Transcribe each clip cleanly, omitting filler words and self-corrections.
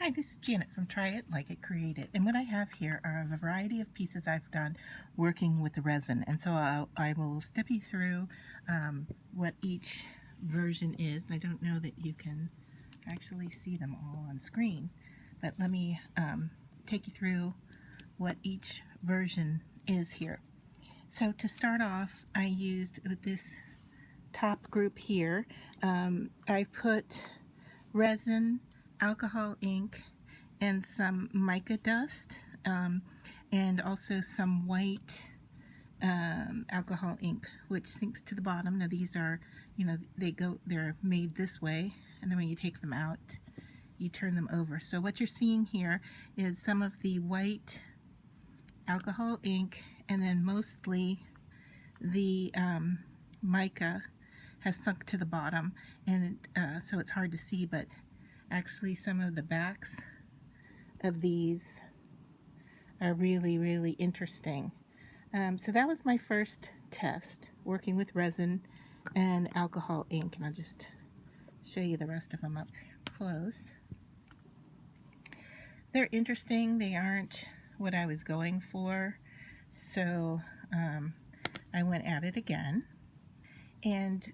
Hi, this is Janet from Try It Like It Create It, and what I have here are a variety of pieces I've done working with resin, and so I will step you through what each version is, and I don't know that you can actually see them all on screen, but let me take you through what each version is here. So to start off, I used with this top group here, I put resin, alcohol ink, and some mica dust, and also some white alcohol ink, which sinks to the bottom. Now these are, they're made this way, and then when you take them out, you turn them over. So what you're seeing here is some of the white alcohol ink, and then mostly the mica has sunk to the bottom, and so it's hard to see, but actually some of the backs of these are really, really interesting. So that was my first test, working with resin and alcohol ink, and I'll just show you the rest of them up close. They're interesting. They aren't what I was going for, so I went at it again. And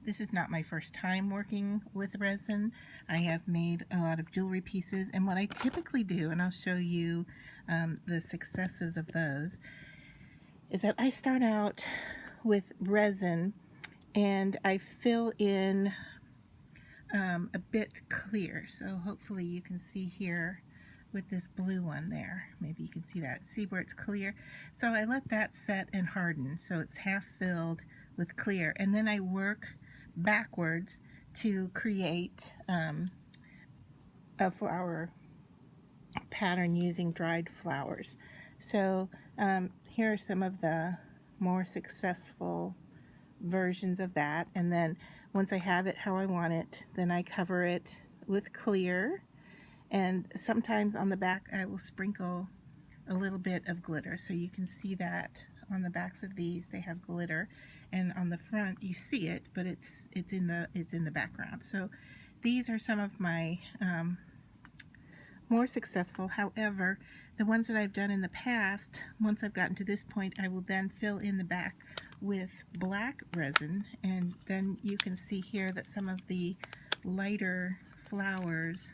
this is not my first time working with resin. I have made a lot of jewelry pieces, and what I typically do, and I'll show you the successes of those, is that I start out with resin and I fill in a bit clear. So hopefully you can see here with this blue one there. Maybe you can see that. See where it's clear? So I let that set and harden so it's half filled with clear, and then I work backwards to create a flower pattern using dried flowers. So here are some of the more successful versions of that, and then once I have it how I want it, then I cover it with clear, and sometimes on the back I will sprinkle a little bit of glitter, so you can see that on the backs of these they have glitter, and on the front you see it, but it's in the background. So these are some of my more successful. However, the ones that I've done in the past, once I've gotten to this point, I will then fill in the back with black resin, and then you can see here that some of the lighter flowers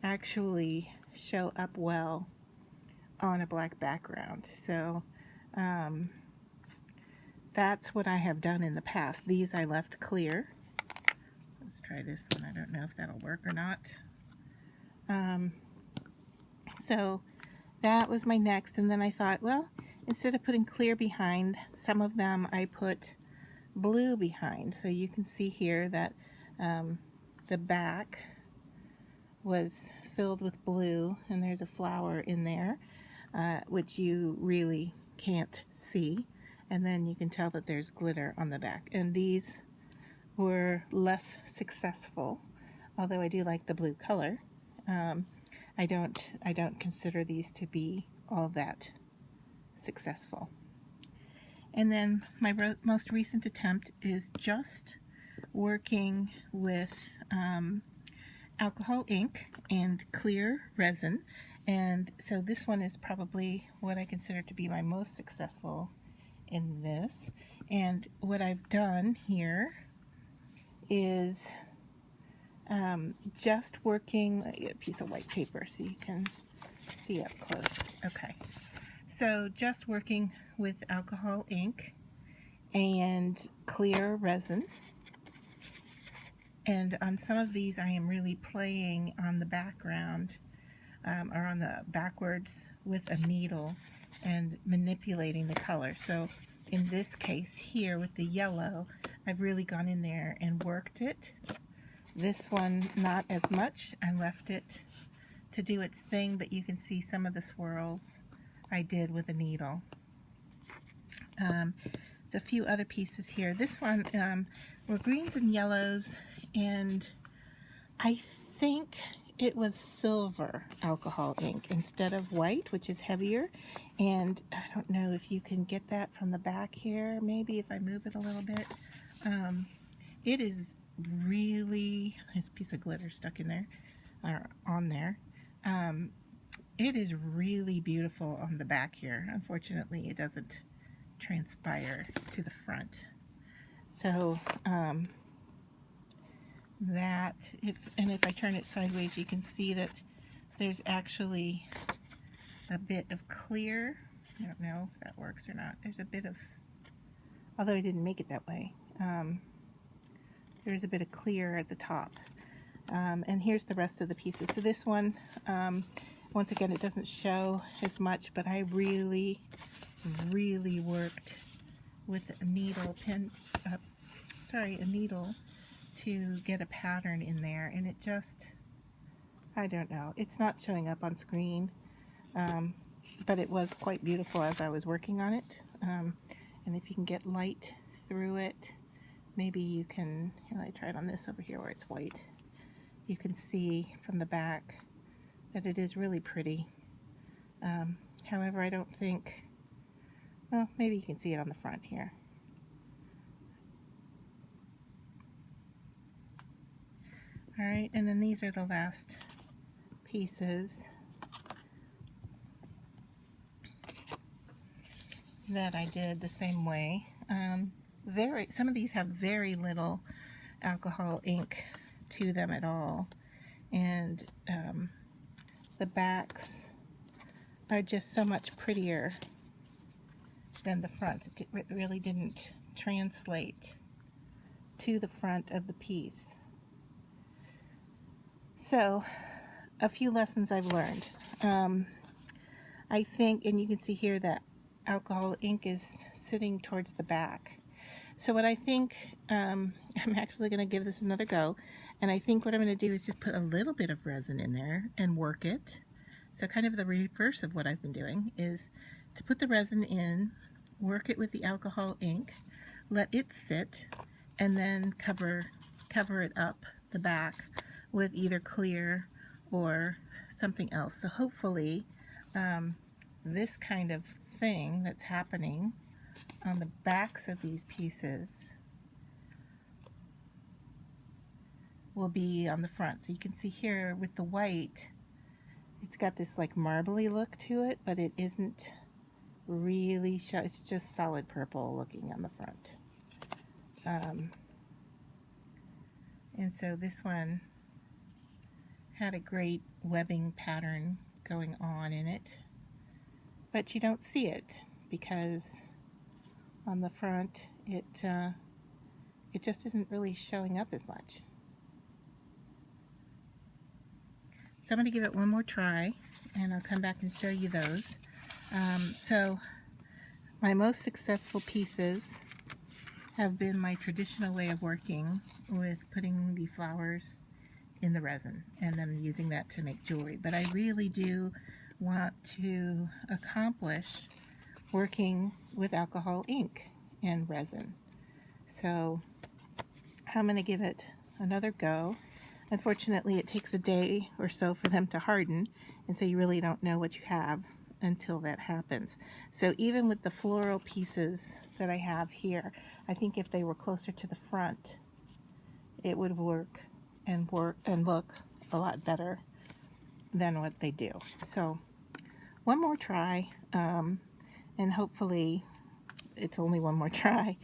actually show up well on a black background. So that's what I have done in the past. These I left clear. Let's try this one. I don't know if that'll work or not. So that was my next, and then I thought, well, instead of putting clear behind, some of them I put blue behind. So you can see here that the back was filled with blue, and there's a flower in there, which you really can't see, and then you can tell that there's glitter on the back. And these were less successful, although I do like the blue color. I don't consider these to be all that successful. And then my most recent attempt is just working with alcohol ink and clear resin, and so this one is probably what I consider to be my most successful in this. And what I've done here is just working, let me get a piece of white paper so you can see up close. Okay, so just working with alcohol ink and clear resin, and on some of these I am really playing on the background or on the backwards with a needle and manipulating the color. So in this case here with the yellow, I've really gone in there and worked it. This one not as much. I left it to do its thing, but you can see some of the swirls I did with a needle. There's a few other pieces here. This one were greens and yellows, and I think it was silver alcohol ink instead of white, which is heavier. And I don't know if you can get that from the back here, maybe if I move it a little bit. It is really, there's a piece of glitter stuck in there. are on there. It is really beautiful on the back here. Unfortunately, it doesn't transpire to the front. So if I turn it sideways, you can see that there's actually a bit of clear. I don't know if that works or not. There's a bit of, although I didn't make it that way, there's a bit of clear at the top. And here's the rest of the pieces. So this one, once again, it doesn't show as much, but I really worked with a needle a needle to get a pattern in there, and it just, I don't know, it's not showing up on screen, but it was quite beautiful as I was working on it. And if you can get light through it, maybe you can, I try it on this over here where it's white. You can see from the back that it is really pretty. However, I don't think, well, maybe you can see it on the front here. All right, and then these are the last pieces that I did the same way. Some of these have very little alcohol ink to them at all, and the backs are just so much prettier than the front. It really didn't translate to the front of the piece. So, a few lessons I've learned. I think, and you can see here that alcohol ink is sitting towards the back. So what I think, I'm actually going to give this another go, and I think what I'm going to do is just put a little bit of resin in there and work it. So kind of the reverse of what I've been doing is to put the resin in, work it with the alcohol ink, let it sit, and then cover it up the back with either clear or something else. So hopefully this kind of thing that's happening on the backs of these pieces will be on the front. So you can see here with the white, it's got this like marbly look to it, but it isn't really it's just solid purple looking on the front. And so this one had a great webbing pattern going on in it, but you don't see it because on the front it just isn't really showing up as much. So I'm going to give it one more try, and I'll come back and show you those. So my most successful pieces have been my traditional way of working with putting the flowers in the resin and then using that to make jewelry. But I really do want to accomplish working with alcohol ink and resin. So I'm going to give it another go. Unfortunately, it takes a day or so for them to harden, and so you really don't know what you have until that happens. So even with the floral pieces that I have here, I think if they were closer to the front, it would work and look a lot better than what they do. So one more try, and hopefully it's only one more try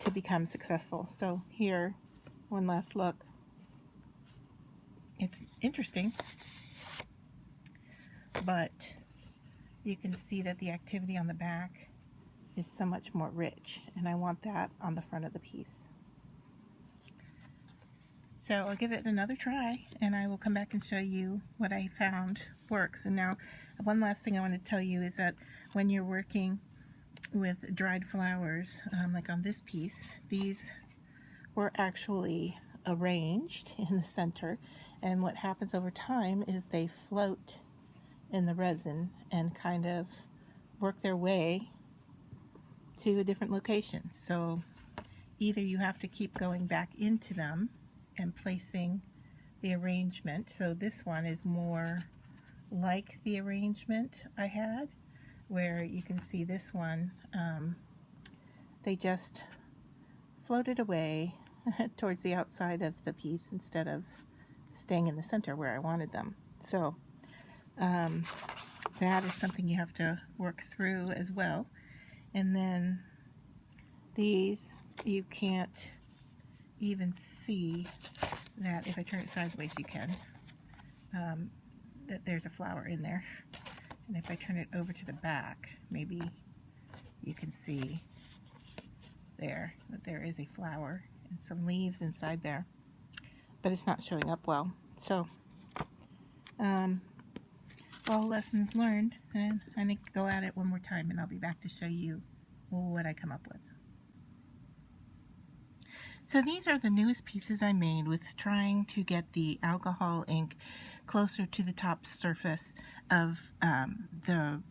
to become successful. So here, one last look. It's interesting, but you can see that the activity on the back is so much more rich, and I want that on the front of the piece. So I'll give it another try, and I will come back and show you what I found works. And now, one last thing I want to tell you is that when you're working with dried flowers, like on this piece, these were actually arranged in the center, and what happens over time is they float in the resin and kind of work their way to a different location. So either you have to keep going back into them and placing the arrangement. So this one is more like the arrangement I had, where you can see this one, they just floated away towards the outside of the piece instead of staying in the center where I wanted them. So that is something you have to work through as well. And then these, you can't even see that if I turn it sideways you can, that there's a flower in there. And if I turn it over to the back, maybe you can see there that there is a flower and some leaves inside there, but it's not showing up well. So all lessons learned, and I need to go at it one more time and I'll be back to show you what I come up with. So these are the newest pieces I made with trying to get the alcohol ink closer to the top surface of the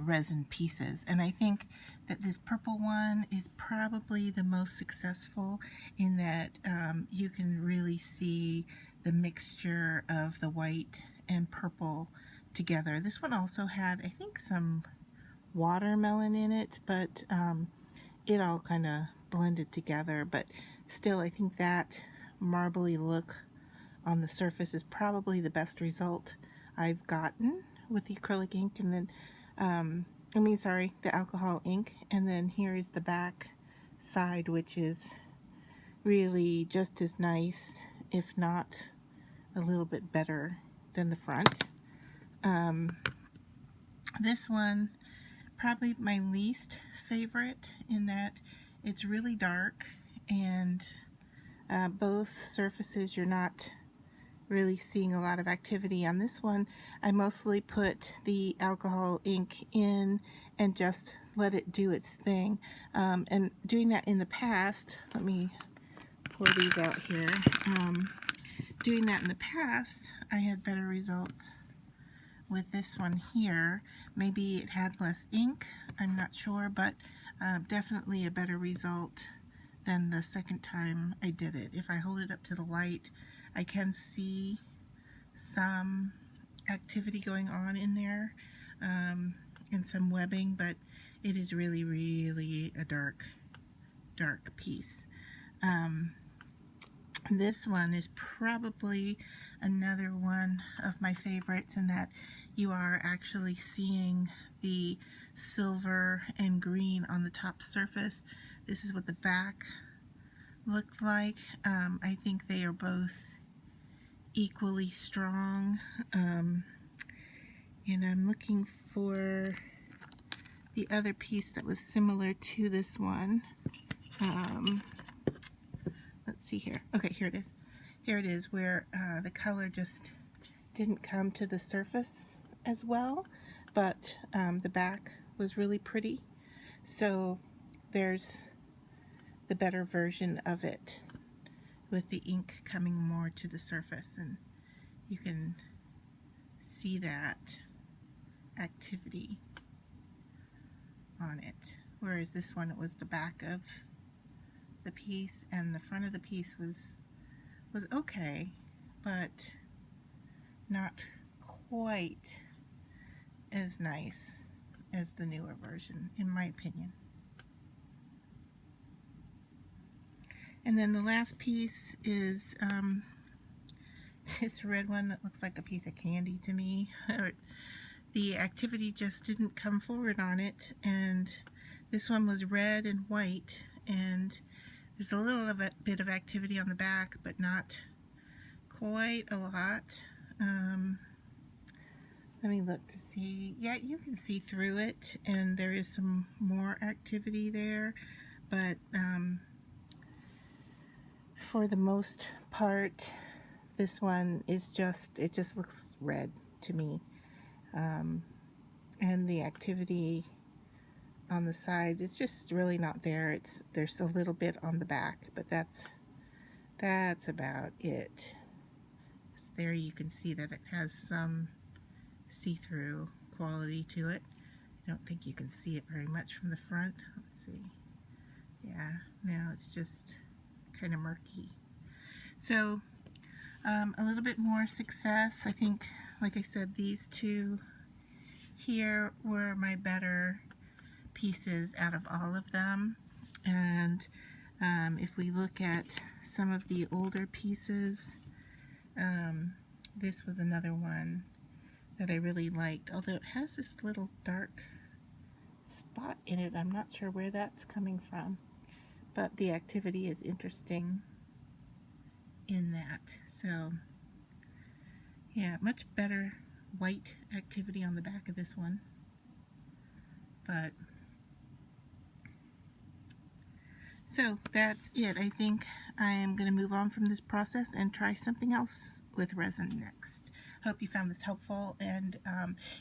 resin pieces, and I think that this purple one is probably the most successful in that you can really see the mixture of the white and purple together. This one also had, I think, some watermelon in it, but it all kind of blended together. But still, I think that marbly look on the surface is probably the best result I've gotten with the acrylic ink. And then the alcohol ink. And then here is the back side, which is really just as nice, if not a little bit better than the front. This one, probably my least favorite in that it's really dark, and both surfaces you're not really seeing a lot of activity. On this one, I mostly put the alcohol ink in and just let it do its thing. And doing that in the past, let me pour these out here. Doing that in the past, I had better results with this one here. Maybe it had less ink, I'm not sure, but definitely a better result than the second time I did it. If I hold it up to the light, I can see some activity going on in there, and some webbing, but it is really, really a dark piece. This one is probably another one of my favorites in that you are actually seeing the silver and green on the top surface. This is what the back looked like. I think they are both equally strong, and I'm looking for the other piece that was similar to this one. Let's see here. Okay, here it is. Here it is, where the color just didn't come to the surface as well, but the back was really pretty. So there's the better version of it with the ink coming more to the surface, and you can see that activity on it. Whereas this one, it was the back of the piece, and the front of the piece was okay, but not quite as nice as the newer version, in my opinion. And then the last piece is this red one that looks like a piece of candy to me. The activity just didn't come forward on it, and this one was red and white, and there's a little bit of activity on the back, but not quite a lot. Let me look to see. Yeah, you can see through it, and there is some more activity there, but for the most part, this one is it just looks red to me. And the activity on the sides, it's just really not there. There's a little bit on the back, but that's about it. So there you can see that it has some see-through quality to it. I don't think you can see it very much from the front. Let's see. Yeah, now it's just kind of murky. So a little bit more success. I think, like I said, these two here were my better pieces out of all of them. And if we look at some of the older pieces, This was another one that I really liked, although it has this little dark spot in it. I'm not sure where that's coming from, but the activity is interesting in that. So yeah, much better white activity on the back of this one. But so that's it. I think I am going to move on from this process and try something else with resin next. Hope you found this helpful, and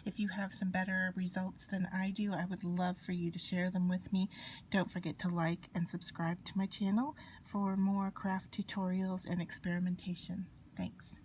if you have some better results than I do, I would love for you to share them with me. Don't forget to like and subscribe to my channel for more craft tutorials and experimentation. Thanks.